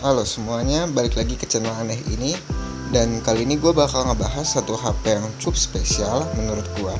Halo semuanya, balik lagi ke channel aneh ini. Dan kali ini gue bakal ngebahas satu HP yang cukup spesial menurut gue.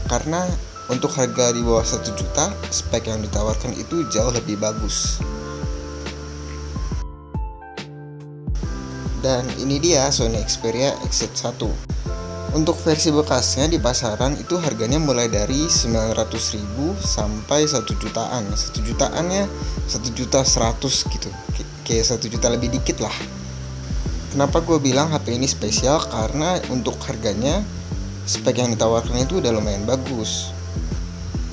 Karena untuk harga di bawah 1 juta, spek yang ditawarkan itu jauh lebih bagus. Dan ini dia Sony Xperia XZ1. Untuk versi bekasnya di pasaran itu harganya mulai dari 900.000 sampai 1 jutaan. 1 jutaannya 1.100.000 gitu. Kayak 1 juta lebih dikit lah. Kenapa gue bilang HP ini spesial? Karena untuk harganya spek yang ditawarkan itu udah lumayan bagus.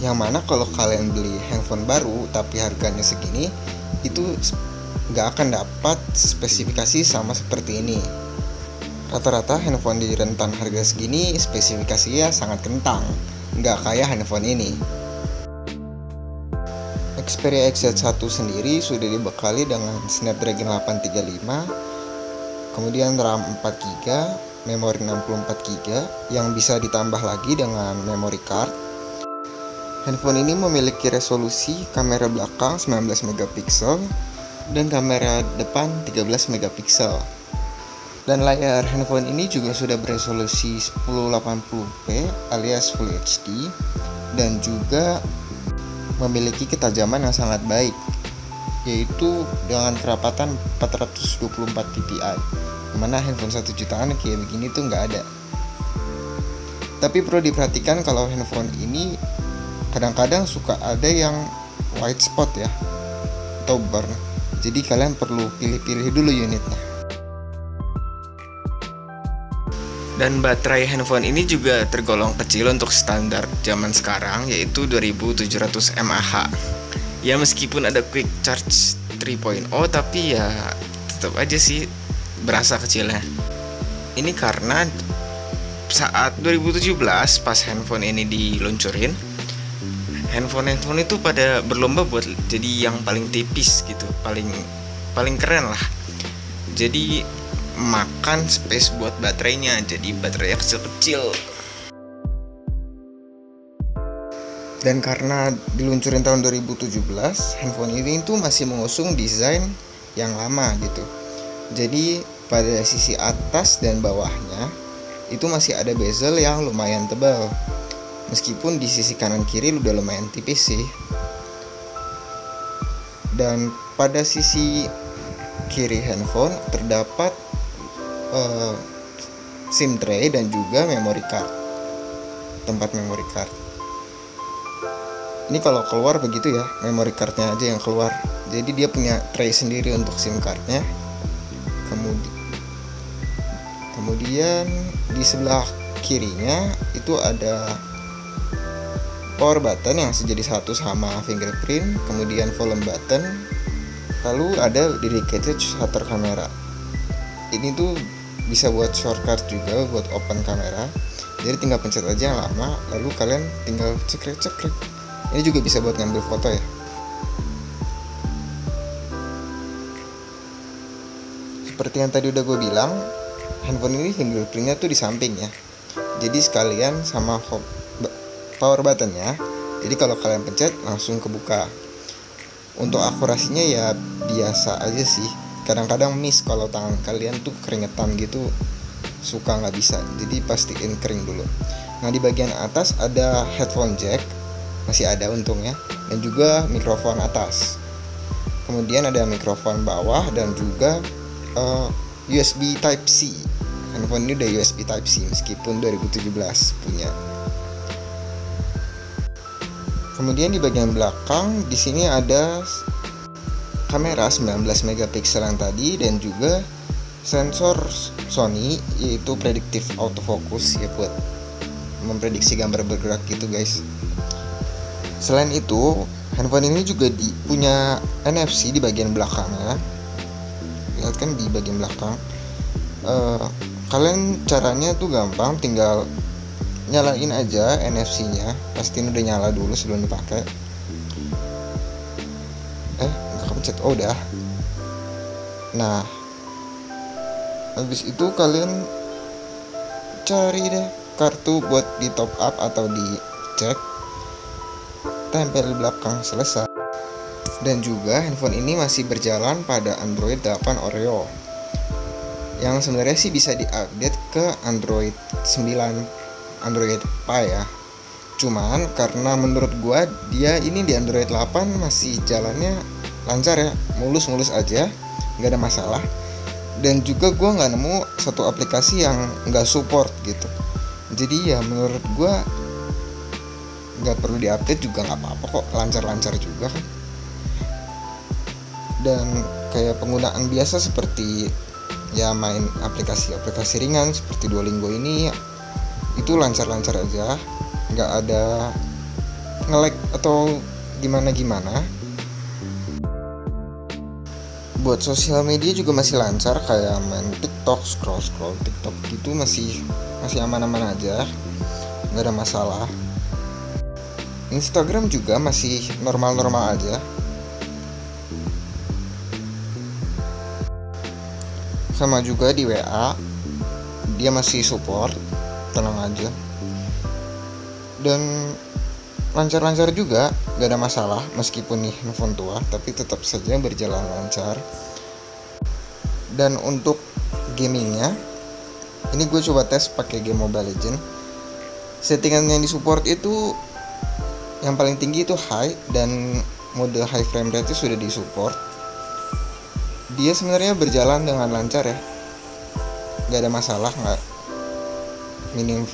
Yang mana kalau kalian beli handphone baru tapi harganya segini, itu gak akan dapat spesifikasi sama seperti ini. Rata-rata handphone di rentan harga segini spesifikasinya sangat kentang, gak kayak handphone ini. Xperia XZ1 sendiri sudah dibekali dengan Snapdragon 835, kemudian RAM 4GB, memori 64GB yang bisa ditambah lagi dengan memory card. Handphone ini memiliki resolusi kamera belakang 19MP dan kamera depan 13MP. Dan layar handphone ini juga sudah beresolusi 1080p alias Full HD dan juga memiliki ketajaman yang sangat baik, yaitu dengan kerapatan 424 dpi, dimana handphone 1 jutaan kayak begini tuh nggak ada. Tapi perlu diperhatikan kalau handphone ini kadang-kadang suka ada yang white spot ya, atau burn. Jadi kalian perlu pilih-pilih dulu unitnya. Dan baterai handphone ini juga tergolong kecil untuk standar zaman sekarang, yaitu 2700 mAh. Ya meskipun ada quick charge 3.0, tapi ya tetap aja sih berasa kecilnya. Ini karena saat 2017 pas handphone ini diluncurin, handphone itu pada berlomba buat jadi yang paling tipis gitu, paling keren lah. Jadi makan space buat baterainya, jadi baterainya kecil-kecil. Dan karena diluncurin tahun 2017, handphone ini tuh masih mengusung desain yang lama gitu. Jadi pada sisi atas dan bawahnya itu masih ada bezel yang lumayan tebal, meskipun di sisi kanan kiri udah lumayan tipis sih. Dan pada sisi kiri handphone terdapat SIM tray dan juga memory card, tempat memory card. Ini kalau keluar begitu ya, memory cardnya aja yang keluar. Jadi dia punya tray sendiri untuk SIM cardnya. Kemudian di sebelah kirinya itu ada power button yang jadi satu sama fingerprint, kemudian volume button, lalu ada dedicated shutter kamera. Ini tuh bisa buat shortcut juga buat open kamera. Jadi tinggal pencet aja yang lama, lalu kalian tinggal cekrek. Ini juga bisa buat ngambil foto ya. Seperti yang tadi udah gue bilang, handphone ini fingerprintnya tuh di samping ya. Jadi sekalian sama power buttonnya. Jadi kalau kalian pencet langsung kebuka. Untuk akurasinya ya biasa aja sih. Kadang-kadang miss kalau tangan kalian tuh keringetan gitu, suka nggak bisa. Jadi pastiin kering dulu. Nah di bagian atas ada headphone jack, masih ada untungnya, dan juga mikrofon atas. Kemudian ada mikrofon bawah dan juga USB Type C. Handphone ini udah USB Type C meskipun 2017 punya. Kemudian di bagian belakang di sini ada kamera 19MP yang tadi dan juga sensor Sony, yaitu predictive autofocus ya, buat memprediksi gambar bergerak gitu guys. Selain itu, handphone ini juga punya NFC di bagian belakangnya. Lihat kan di bagian belakang. Kalian caranya tuh gampang, tinggal nyalain aja NFC-nya. Pastiin udah nyala dulu sebelum dipakai. Oh udah. Nah, habis itu kalian cari deh kartu buat di top up atau di cek, tempel di belakang, selesai. Dan juga handphone ini masih berjalan pada Android 8 Oreo, yang sebenarnya sih bisa diupdate ke Android 9, Android Pie ya. Cuman karena menurut gua dia ini di Android 8 masih jalannya lancar ya, mulus-mulus aja, nggak ada masalah. Dan juga gua nggak nemu satu aplikasi yang nggak support gitu. Jadi ya menurut gua nggak perlu diupdate juga nggak apa-apa kok, lancar-lancar juga kan. Dan kayak penggunaan biasa seperti ya main aplikasi-aplikasi ringan seperti Duolingo ini itu lancar-lancar aja, nggak ada nge-lag atau gimana-gimana. Buat sosial media juga masih lancar, kayak main TikTok, scroll TikTok gitu masih aman-aman aja, nggak ada masalah. Instagram juga masih normal-normal aja. Sama juga di WA, dia masih support, tenang aja. Dan lancar-lancar juga, gak ada masalah. Meskipun nih handphone tua, tapi tetap saja berjalan lancar. Dan untuk gamingnya, ini gue coba tes pakai game Mobile Legends. Settingan yang disupport itu yang paling tinggi itu high, dan mode high frame rate itu sudah disupport. Dia sebenarnya berjalan dengan lancar ya, gak ada masalah, gak minim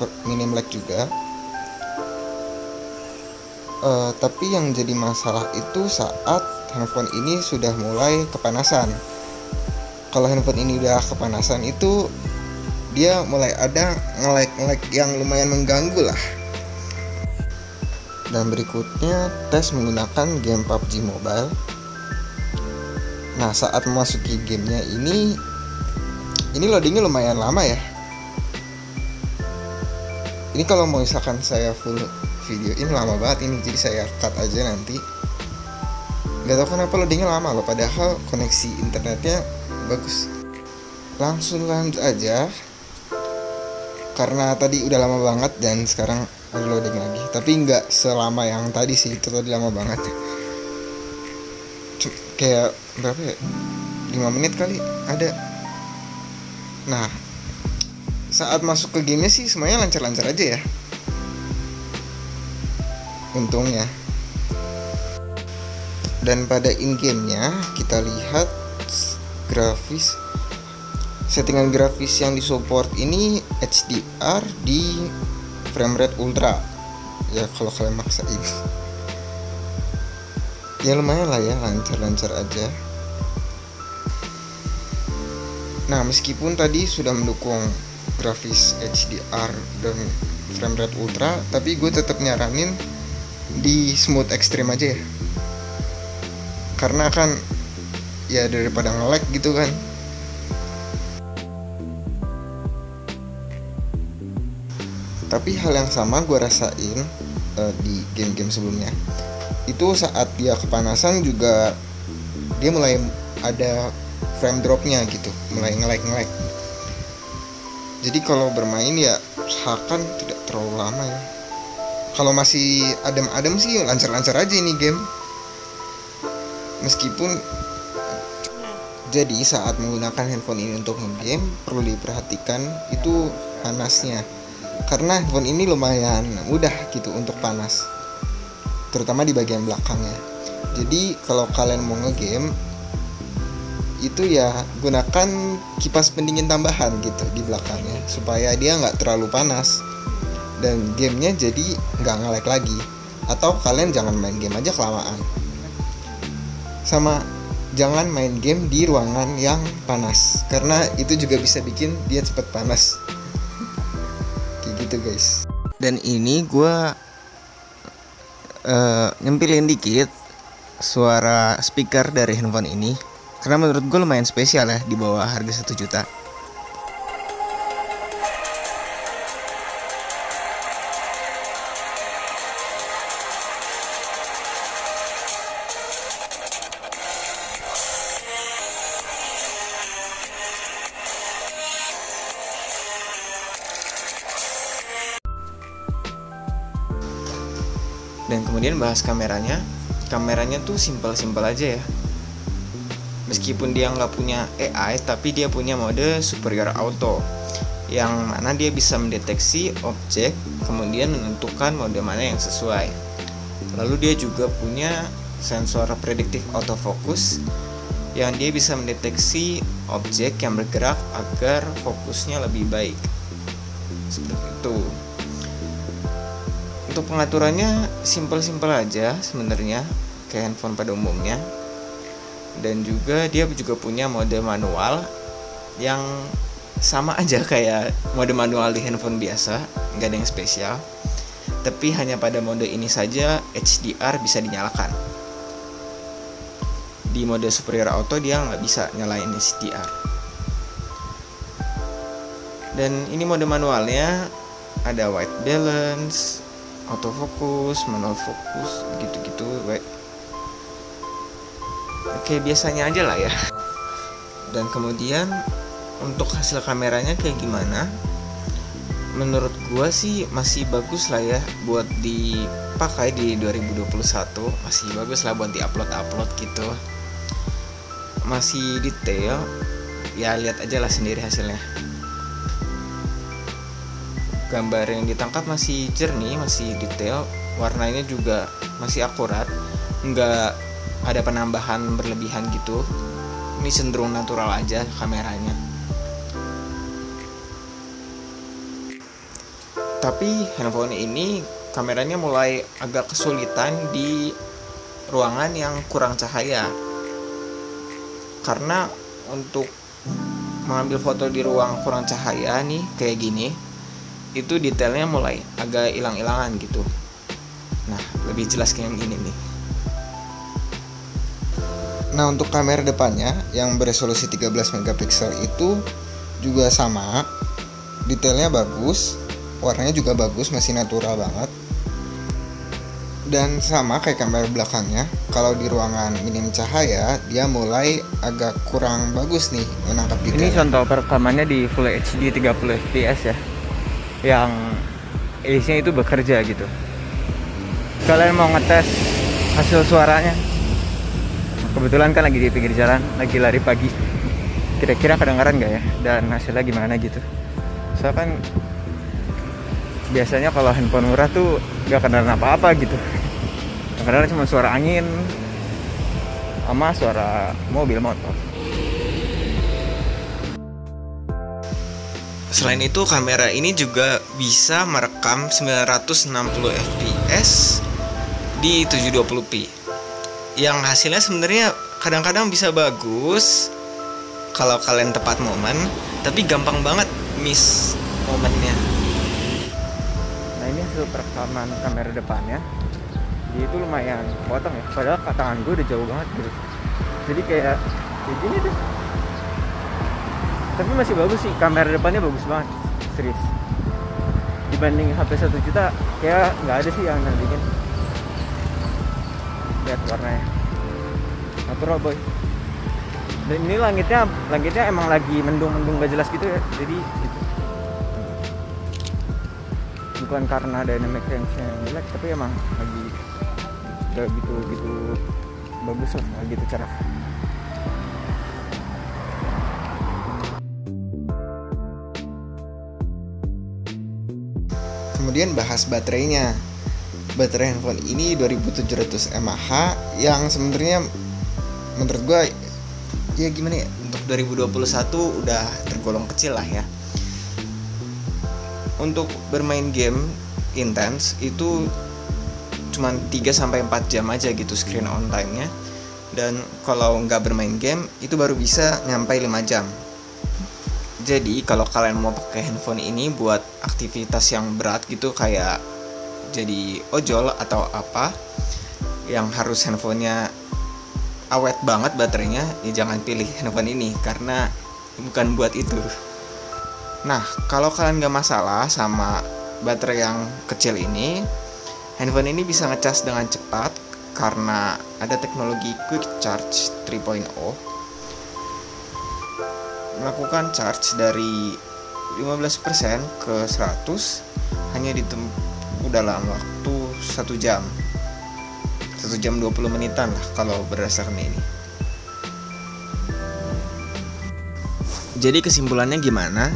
lag juga. Tapi yang jadi masalah itu saat handphone ini sudah mulai kepanasan. Kalau handphone ini udah kepanasan itu dia mulai ada nge-lag yang lumayan mengganggu lah. Dan berikutnya tes menggunakan game PUBG Mobile. Nah, saat memasuki gamenya ini loadingnya lumayan lama ya. Ini kalau mau misalkan saya full videoin lama banget ini, jadi saya cut aja nanti. Gak tau kenapa loadingnya lama loh, padahal koneksi internetnya bagus. Langsung lanjut aja, karena tadi udah lama banget dan sekarang ada loading lagi. Tapi nggak selama yang tadi sih, itu tadi lama banget. Kayak berapa ya? 5 menit kali ada. Nah, saat masuk ke gamenya sih semuanya lancar-lancar aja ya, untungnya. Dan pada in-gamenya kita lihat grafis, settingan grafis yang disupport ini HDR di frame rate ultra ya, kalau kalian maksain. Ya lumayan lah ya, lancar-lancar aja. Nah, meskipun tadi sudah mendukung grafis HDR dan frame rate ultra, tapi gue tetap nyaranin di smooth extreme aja ya, karena kan ya daripada nge-lag gitu kan. Tapi hal yang sama gue rasain di game-game sebelumnya. Itu saat dia kepanasan juga dia mulai ada frame dropnya gitu, mulai nge-lag. Jadi kalau bermain ya usahakan tidak terlalu lama ya. Kalau masih adem-adem sih lancar-lancar aja ini game. Meskipun jadi saat menggunakan handphone ini untuk game perlu diperhatikan itu panasnya, karena handphone ini lumayan mudah gitu untuk panas, terutama di bagian belakangnya. Jadi kalau kalian mau ngegame itu ya gunakan kipas pendingin tambahan gitu di belakangnya, supaya dia nggak terlalu panas dan gamenya jadi nggak nge-lag lagi. Atau kalian jangan main game aja kelamaan. Sama jangan main game di ruangan yang panas, karena itu juga bisa bikin dia cepat panas. Kayak gitu guys. Dan ini gue nyempilin dikit suara speaker dari handphone ini, karena menurut gue lumayan spesial ya, di bawah harga 1 juta. Dan kemudian bahas kameranya. kameranya tuh simpel-simpel aja ya. Meskipun dia nggak punya AI, tapi dia punya mode superior auto, yang mana dia bisa mendeteksi objek, kemudian menentukan mode mana yang sesuai. Lalu dia juga punya sensor predictive autofocus, yang dia bisa mendeteksi objek yang bergerak agar fokusnya lebih baik. Seperti itu. Untuk pengaturannya simpel-simpel aja sebenarnya, kayak handphone pada umumnya. Dan juga dia juga punya mode manual yang sama aja kayak mode manual di handphone biasa, nggak ada yang spesial. Tapi hanya pada mode ini saja HDR bisa dinyalakan. Di mode superior auto dia nggak bisa nyalain HDR. Dan ini mode manualnya ada white balance, autofocus, manual focus, gitu-gitu. Oke, biasanya aja lah ya. Dan kemudian untuk hasil kameranya kayak gimana? Menurut gua sih masih bagus lah ya buat dipakai di 2021. Masih bagus lah buat diupload gitu. Masih detail. Ya lihat aja lah sendiri hasilnya. Gambar yang ditangkap masih jernih, masih detail. Warnanya juga masih akurat. Nggak ada penambahan berlebihan gitu. Ini cenderung natural aja kameranya. Tapi handphone ini kameranya mulai agak kesulitan di ruangan yang kurang cahaya. Karena untuk mengambil foto di ruang kurang cahaya nih kayak gini, itu detailnya mulai agak hilang-hilangan gitu. Nah, lebih jelas kayak yang ini nih. Nah, untuk kamera depannya yang beresolusi 13 megapiksel itu juga sama. Detailnya bagus, warnanya juga bagus, masih natural banget. Dan sama kayak kamera belakangnya, kalau di ruangan minim cahaya, dia mulai agak kurang bagus nih menangkap detail. Ini contoh perekamannya di Full HD 30 fps ya, yang isinya itu bekerja gitu. Kalian mau ngetes hasil suaranya? Kebetulan kan lagi di pinggir jalan, lagi lari pagi. Kira-kira kedengaran gak ya? Dan hasilnya gimana gitu? Soalnya kan biasanya kalau handphone murah tuh gak kedengaran apa-apa gitu. Yang kedengaran cuma suara angin sama suara mobil motor. Selain itu, kamera ini juga bisa merekam 960 fps di 720p. Yang hasilnya sebenarnya kadang-kadang bisa bagus kalau kalian tepat momen, tapi gampang banget miss momennya. Nah, ini hasil perekaman kamera depannya. Dia itu lumayan potong ya, padahal tangan gue udah jauh banget gitu. Jadi kayak gini deh. Tapi masih bagus sih, kamera depannya bagus banget, serius. Dibanding HP 1 juta, kayak nggak ada sih yang nandingin. Lihat warnanya natural boy. Dan ini langitnya emang lagi mendung gak jelas gitu ya, jadi gitu. Bukan karena dynamic range-nya yang jelek, tapi emang lagi gak gitu bagus lah, gak gitu cerah. Kemudian bahas baterainya. Baterai handphone ini 2700 mAh yang sebenarnya menurut gue ya gimana ya, Untuk 2021 udah tergolong kecil lah ya. Untuk bermain game intens itu cuma 3-4 jam aja gitu screen on time-nya. Dan kalau nggak bermain game itu baru bisa nyampe 5 jam. Jadi kalau kalian mau pakai handphone ini buat aktivitas yang berat gitu, kayak jadi ojol atau apa yang harus handphonenya awet banget baterainya, ya jangan pilih handphone ini karena bukan buat itu. Nah, kalau kalian gak masalah sama baterai yang kecil ini, handphone ini bisa ngecas dengan cepat karena ada teknologi Quick Charge 3.0. Melakukan charge dari 15% ke 100 hanya ditempuh dalam waktu 1 jam. 1 jam 20 menitan lah kalau berdasarkan ini. Jadi kesimpulannya gimana?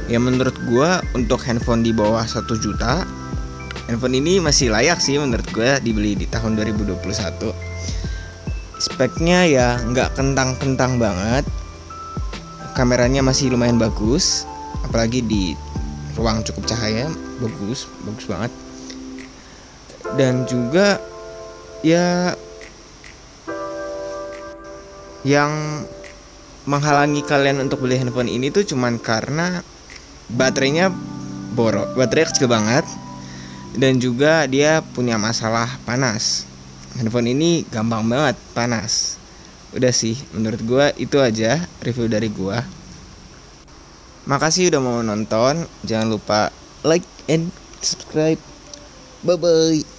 Ya menurut gua untuk handphone di bawah 1 juta, handphone ini masih layak sih menurut gua dibeli di tahun 2021. Speknya ya nggak kentang-kentang banget, kameranya masih lumayan bagus, apalagi di ruang cukup cahaya bagus banget. Dan juga ya yang menghalangi kalian untuk beli handphone ini tuh cuman karena baterainya baterainya kecil banget, dan juga dia punya masalah panas. Handphone ini gampang banget panas. Udah sih, menurut gua itu aja review dari gua. Makasih udah mau nonton. Jangan lupa like and subscribe. Bye bye.